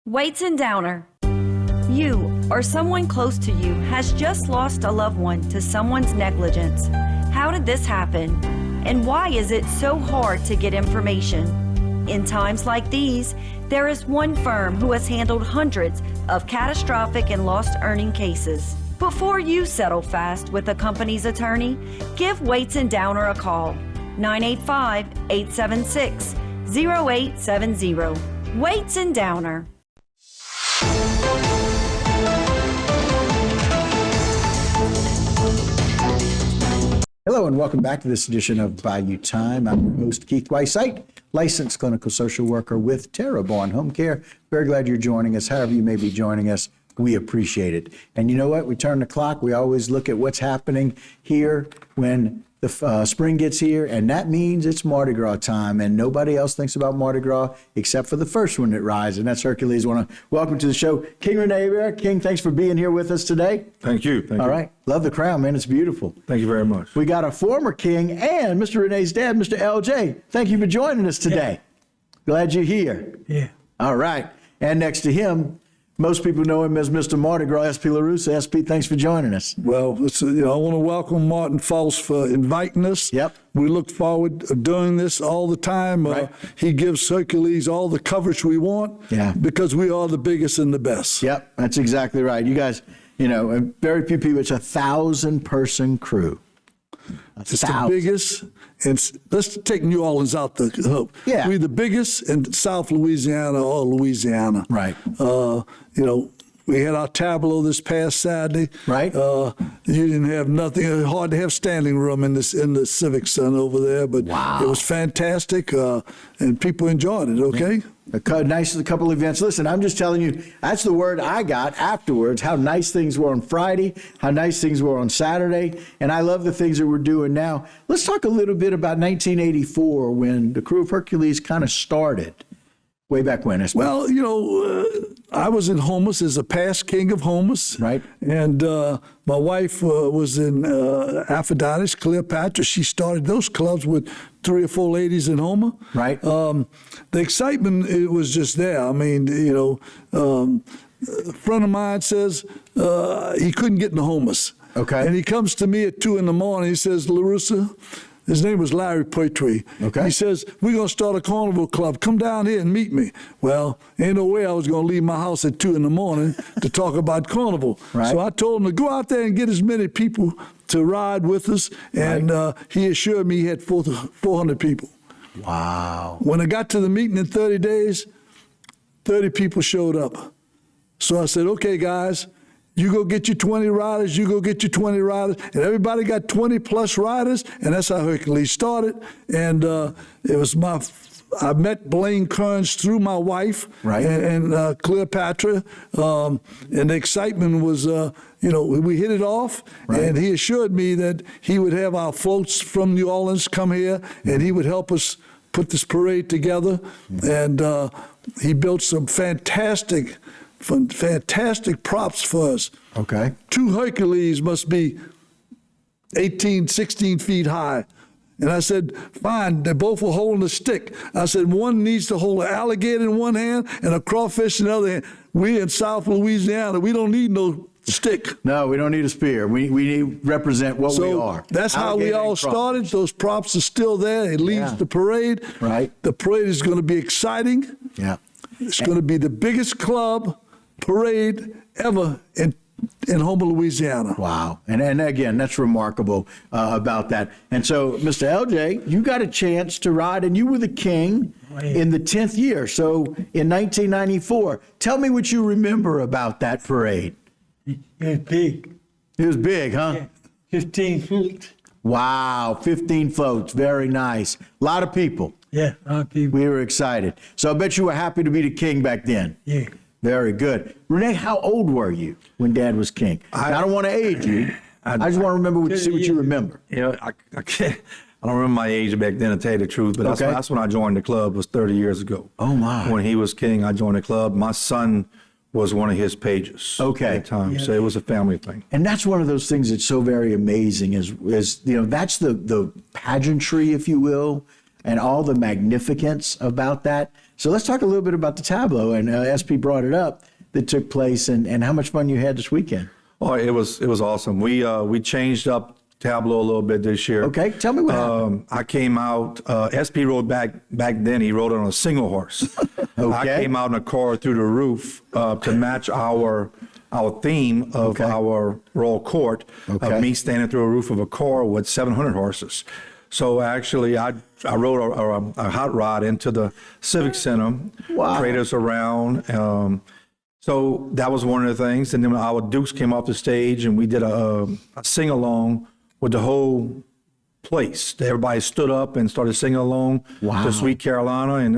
Weights and Downer. You or someone close to you has just lost a loved one to someone's negligence. How did this happen? And why is it so hard to get information? In times like these, there is one firm who has handled hundreds of catastrophic and lost earning cases. Before you settle fast with a company's attorney, give Weights and Downer a call. 985-876-0870. Weights and Downer. Hello and welcome back to this edition of Bayou Time. I'm your host, Keith Weissite, licensed clinical social worker with Terrebonne Home Care. Very glad you're joining us. However you may be joining us, we appreciate it. And you know what? We turn the clock. We always look at what's happening here when the spring gets here, and that means it's Mardi Gras time, and nobody else thinks about Mardi Gras except for the first one that rides, and that's Hercules. I want to welcome to the show King Rene Rivera. King, thanks for being here with us today. Thank you. All right. Love the crown, man. It's beautiful. Thank you very much. We got a former king and Mr. Renee's dad, Mr. LJ. Thank you for joining us today. Glad you're here. Yeah. All right. And next to him, most people know him as Mr. Mardi Gras, SP LaRussa. SP, thanks for joining us. Well, I want to welcome Martin False for inviting us. Yep. We look forward to doing this all the time. Right. He gives Hercules all the coverage we want. Yeah. Because we are the biggest and the best. Yep, that's exactly right. You guys, very few people. It's a 1,000-person crew. It's the biggest. And let's take New Orleans out the hook. Yeah. We're the biggest in South Louisiana or Louisiana. Right. We had our tableau this past Saturday. Right. You didn't have nothing. Hard to have standing room in the Civic Center over there, but Wow. It was fantastic, and people enjoyed it. Okay. A couple events. Listen, I'm just telling you, that's the word I got afterwards, how nice things were on Friday, how nice things were on Saturday, and I love the things that we're doing now. Let's talk a little bit about 1984 when the crew of Hercules kind of started. Way back when. Well, I was in Houma as a past king of Houma. Right. And my wife was in Aphrodite, Cleopatra. She started those clubs with 3 or 4 ladies in Houma. Right. The excitement, it was just there. I mean, a friend of mine says he couldn't get in the Houma. Okay. And he comes to me at 2 in the morning. He says, LaRussa, his name was Larry Poitry. Okay. He says, we're going to start a carnival club. Come down here and meet me. Well, ain't no way I was going to leave my house at 2 in the morning to talk about carnival. Right. So I told him to go out there and get as many people to ride with us. And he assured me he had 400 people. Wow. When I got to the meeting in 30 days, 30 people showed up. So I said, okay, guys, you go get your 20 riders, you go get your 20 riders. And everybody got 20 plus riders, and that's how Hercules started. And it was I met Blaine Kearns through my wife. Right. and Cleopatra. And the excitement was, we hit it off. Right. And he assured me that he would have our floats from New Orleans come here, and he would help us put this parade together. And he built some fantastic props for us. Okay. 2 Hercules must be 18, 16 feet high. And I said, fine, they both were holding a stick. I said, one needs to hold an alligator in one hand and a crawfish in the other hand. We in South Louisiana, we don't need no stick. No, we don't need a spear. We need represent what we are. That's how we Alligator all and crawfish. started. Those props are still there. It leads the parade. Right. The parade is going to be exciting. Yeah. It's going to be the biggest club parade ever in Houma, Louisiana. Wow. And again, that's remarkable about that. And so, Mr. LJ, you got a chance to ride, and you were the king in the 10th year. So in 1994, tell me what you remember about that parade. It was big. It was big, huh? Yeah. 15 floats. Wow. 15 floats. Very nice. A lot of people. Yeah, a lot of people. We were excited. So I bet you were happy to be the king back then. Yeah. Very good. Renee, how old were you when Dad was king? I don't want to age you. I just want to remember see what you remember. I can't. I don't remember my age back then, to tell you the truth, but that's when I joined the club. Was 30 years ago. Oh my! When he was king, I joined the club. My son was one of his pages. Okay. At the time, so it was a family thing. And that's one of those things that's so very amazing. Is that's the pageantry, if you will, and all the magnificence about that. So let's talk a little bit about the tableau. And SP brought it up that took place and how much fun you had this weekend. Oh, it was awesome. We changed up tableau a little bit this year. Okay, tell me what happened. I came out. SP rode back then. He rode on a single horse. Okay. I came out in a car through the roof to match our theme of our Royal Court of me standing through a roof of a car with 700 horses. So actually, I rode a hot rod into the Civic Center, paraded us around. So that was one of the things. And then our Dukes came off the stage and we did a sing-along with the whole place. Everybody stood up and started singing along to Sweet Carolina and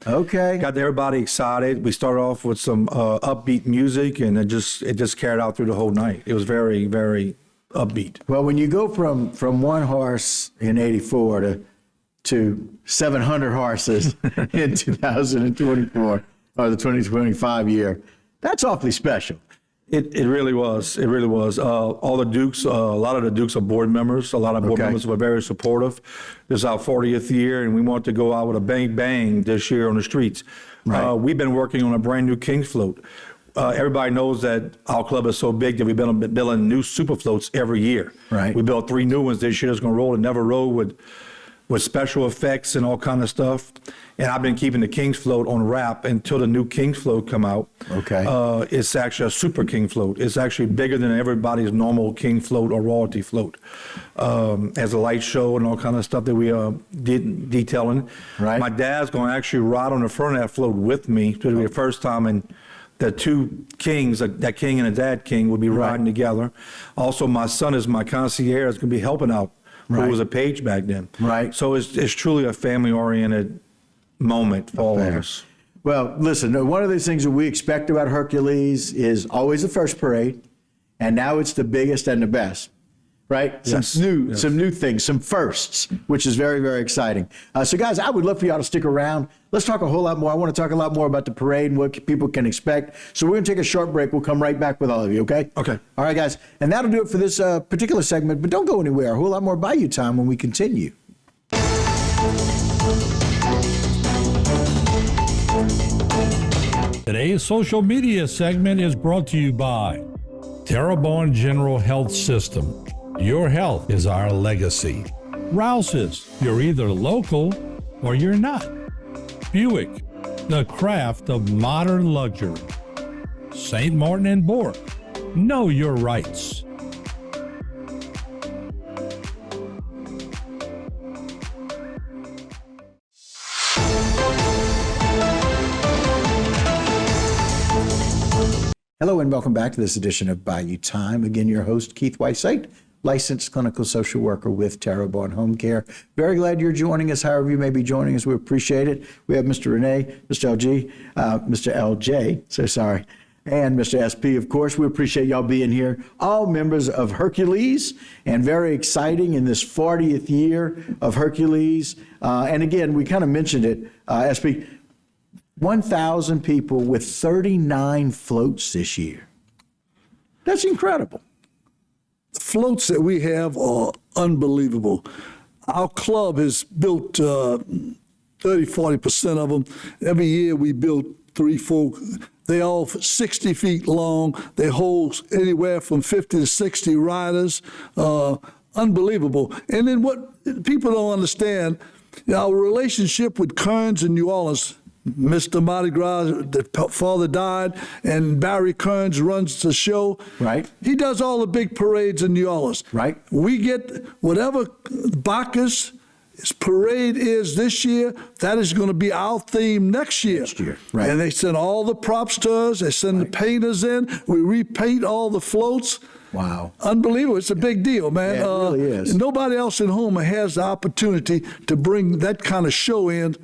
got everybody excited. We started off with some upbeat music and it just carried out through the whole night. It was very, very upbeat. Well, when you go from one horse in 84 to 700 horses in 2024 or the 2025 year, that's awfully special. It really was. It really was. All the Dukes, a lot of the Dukes are board members. A lot of board members were very supportive. This is our 40th year, and we want to go out with a bang this year on the streets. Right. We've been working on a brand new King's float. Everybody knows that our club is so big that we've been building new super floats every year. Right. We built 3 new ones this year that's going to roll and never roll with special effects and all kind of stuff. And I've been keeping the King's float on wrap until the new King's float come out. Okay. It's actually a super King float. It's actually bigger than everybody's normal King float or royalty float. As a light show and all kind of stuff that we did detailing. Right. My dad's going to actually ride on the front of that float with me. It'll be the first time and the 2 kings, that king and a dad king, will be riding together. Also, my son is my concierge, is going to be helping out. Who was a page back then. Right. So it's truly a family-oriented moment for all of us. Well, listen, one of these things that we expect about Hercules is always the first parade, and now it's the biggest and the best, right? Some new things, some firsts, which is very, very exciting. So, guys, I would love for y'all to stick around. Let's talk a whole lot more. I want to talk a lot more about the parade and what people can expect. So we're going to take a short break. We'll come right back with all of you, okay? Okay. All right, guys. And that'll do it for this particular segment, but don't go anywhere. A whole lot more Bayou time when we continue. Today's social media segment is brought to you by Terrebonne General Health System. Your health is our legacy. Rouse's, you're either local or you're not. Buick, the craft of modern luxury. St. Martin and Bork, know your rights. Hello and welcome back to this edition of Bayou Time. Again, your host, Keith Whiteside, licensed clinical social worker with Terrebonne Home Care. Very glad you're joining us, however you may be joining us. We appreciate it. We have Mr. Renee, Mr. LJ, so sorry, and Mr. SP, of course. We appreciate y'all being here. All members of Hercules, and very exciting in this 40th year of Hercules. And again, we kind of mentioned it, SP, 1,000 people with 39 floats this year. That's incredible. The floats that we have are unbelievable. Our club has built 30-40% of them. Every year we build 3-4. They all 60 feet long. They hold anywhere from 50 to 60 riders. Unbelievable. And then what people don't understand, our relationship with Kearns in New Orleans. Mr. Mardi Gras, the father died, and Barry Kearns runs the show. Right. He does all the big parades in New Orleans. Right. We get whatever Bacchus' parade is this year, that is going to be our theme next year. Right. And they send all the props to us. They send the painters in. We repaint all the floats. Wow. Unbelievable. It's a big deal, man. Yeah, it really is. Nobody else in Houma has the opportunity to bring that kind of show in.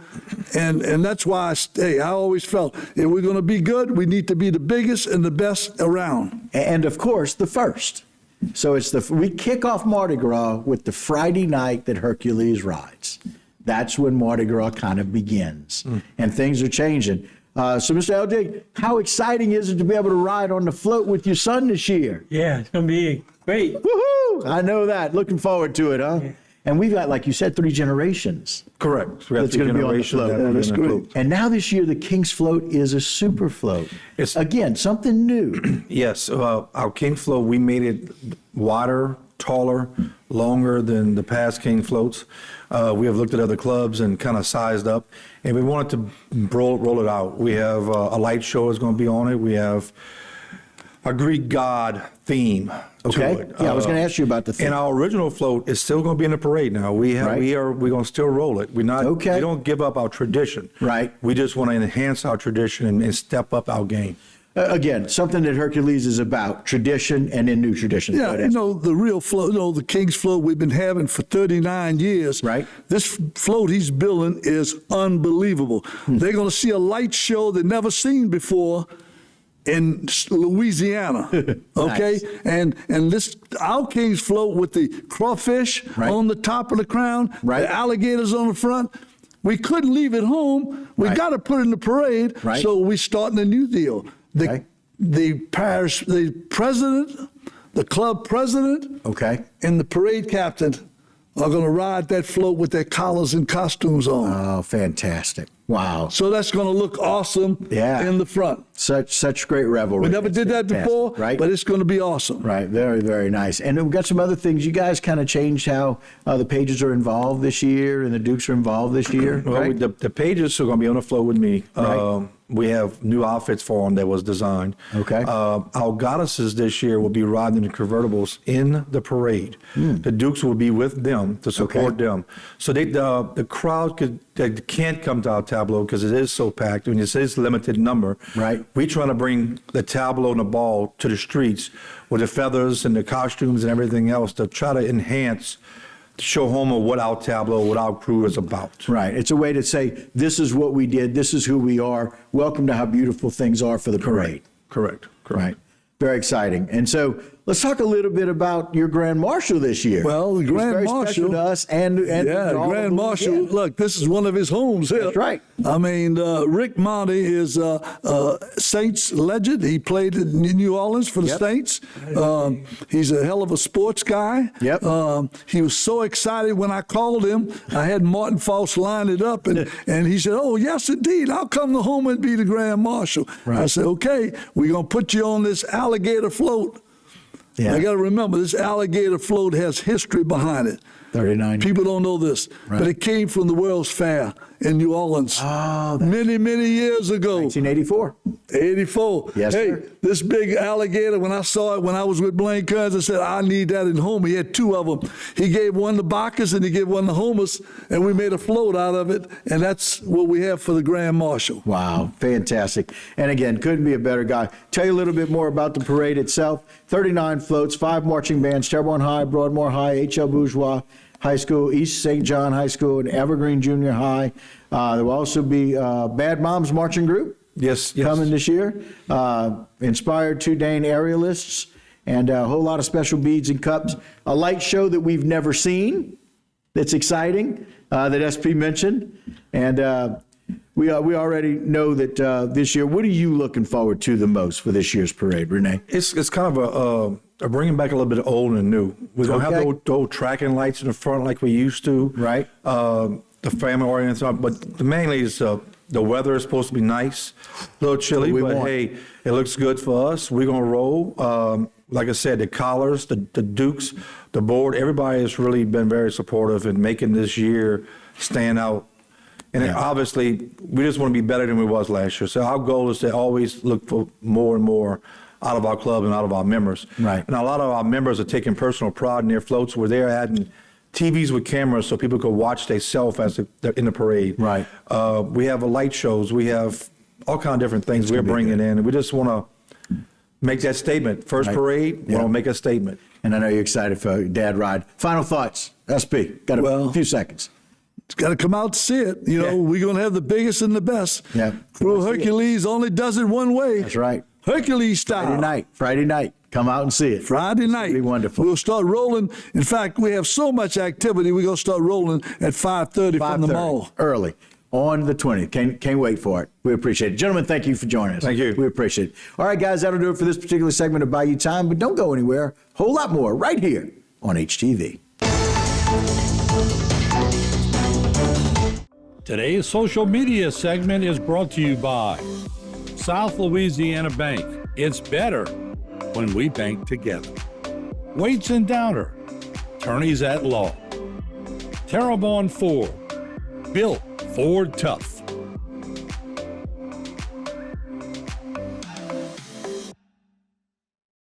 And that's why I always felt if we're going to be good, we need to be the biggest and the best around. And of course, the first. So we kick off Mardi Gras with the Friday night that Hercules rides. That's when Mardi Gras kind of begins. And things are changing. So, Mr. LJ, how exciting is it to be able to ride on the float with your son this year? Yeah, it's going to be great. Woohoo! I know that. Looking forward to it, huh? Yeah. And we've got, like you said, 3 generations. Correct. We have That's 3 gonna be on the generations float. that Yeah, are that's gonna great. float. And now this year, the King's Float is a super float. It's- Again, something new. Yes, our King float, we made it wider, taller, longer than the past King floats. We have looked at other clubs and kind of sized up, and we wanted to roll it out. We have a light show is going to be on it. We have a Greek god theme Okay. to it. Yeah, I was going to ask you about the thing. And our original float is still going to be in the parade now. We're going to still roll it. Okay. We don't give up our tradition. Right. We just want to enhance our tradition and step up our game. Again, something that Hercules is about, tradition and in new traditions. Yeah, you know, the real float, you know, the King's float we've been having for 39 years. Right. This float he's building is unbelievable. They're going to see a light show they've never seen before in Louisiana. Okay? Nice. And this, our King's float with the crawfish Right. on the top of the crown, Right. the alligators on the front. We couldn't leave it home. We Right. got to put it in the parade. Right. So we're starting a new deal. Okay. The president, the club president, Okay. and the parade captain are going to ride that float with their collars and costumes on. Oh, fantastic. Wow. So that's going to look awesome Yeah. in the front. Such great revelry. We never It's did that fantastic, before, right? but it's going to be awesome. Right, very, very nice. And we've got some other things. You guys kind of changed how the Pages are involved this year and the Dukes are involved this year, Well, right? the Pages are going to be on the float with me. Right. We have new outfits for them that was designed. Okay. Our goddesses this year will be riding in the convertibles in the parade. The Dukes will be with them to support Okay. them. So the crowd that can't come to our tableau because it is so packed and it is limited number. Right. We trying to bring the tableau and the ball to the streets with the feathers and the costumes and everything else to try to enhance, to show Houma what our tableau, what our crew is about. Right. It's a way to say, this is what we did, this is who we are. Welcome to how beautiful things are for the parade. Correct. Right. Very exciting. And so let's talk a little bit about your Grand Marshal this year. Well, the It was Grand very Marshal special to us and Yeah, to all Grand of Marshal. Louisiana. Look, this is one of his homes here. That's right. I mean, Rick Monty is Saints legend. He played in New Orleans for the Yep. Saints. He's a hell of a sports guy. Yep. He was so excited when I called him. I had Martin Faust line it up, and he said, "Oh, yes, indeed. I'll come to home and be the Grand Marshal." Right. I said, "Okay, we're going to put you on this alligator float." Yeah. I got to remember, this alligator float has history behind it. 39. People don't know this, Right. but it came from the World's Fair in New Orleans Oh, many, many years ago. 1984. 84. Yes, hey, sir. this big alligator, when I saw it when I was with Blaine Kearns, I said, I need that in Houma. He had 2 of them. He gave one to Bacchus and he gave one to Homus, and we made a float out of it, and that's what we have for the Grand Marshal. Wow, fantastic. And again, couldn't be a better guy. Tell you a little bit more about the parade itself. 39 floats, 5 marching bands, Terrebonne High, Broadmoor High, H.L. Bourgeois High School, East St. John High School, and Evergreen Junior High. There will also be Bad Moms Marching Group Yes. coming this year. Inspired 2 Dane aerialists, and a whole lot of special beads and cups. A light show that we've never seen that's exciting, that SP mentioned. And we already know that this year, what are you looking forward to the most for this year's parade, Renee? It's kind of a bringing back a little bit of old and new. We're going to have Okay. the old tracking lights in the front like we used to. Right. The family oriented, but mainly is the weather is supposed to be nice, a little chilly, we but want. hey, it looks good for us. We're going to roll. Like I said, the collars, the Dukes, the board, everybody has really been very supportive in making this year stand out. And then obviously, we just want to be better than we was last year. So our goal is to always look for more and more out of our club and out of our members. Right. And a lot of our members are taking personal pride in their floats where they're adding TVs with cameras so people could watch themselves as they're in the parade. Right. We have light shows. We have all kind of different things we're bringing in. And we just want to make that statement. First Right. parade, we Yeah. want to make a statement. And I know you're excited for Dad Ride. Final thoughts, SP. Got a Well, few seconds. It's got to come out to see it. You know, Yeah. we're going to have the biggest and the best. Yeah. Crew Hercules only does it one way. That's right. Hercules style. Friday night. Come out and see it. Friday night. Be wonderful. We'll start rolling. In fact, we have so much activity, we're going to start rolling at 5:30 from the 5:30, mall. early on the 20th. Can't wait for it. We appreciate it. Gentlemen, thank you for joining us. Thank you. We appreciate it. All right, guys, that'll do it for this particular segment of Bayou Time, but don't go anywhere. Whole lot more right here on HTV. Today's social media segment is brought to you by South Louisiana Bank. It's better when we bank together. Waits and Downer, attorneys at law. Terrebonne Ford, built Ford tough.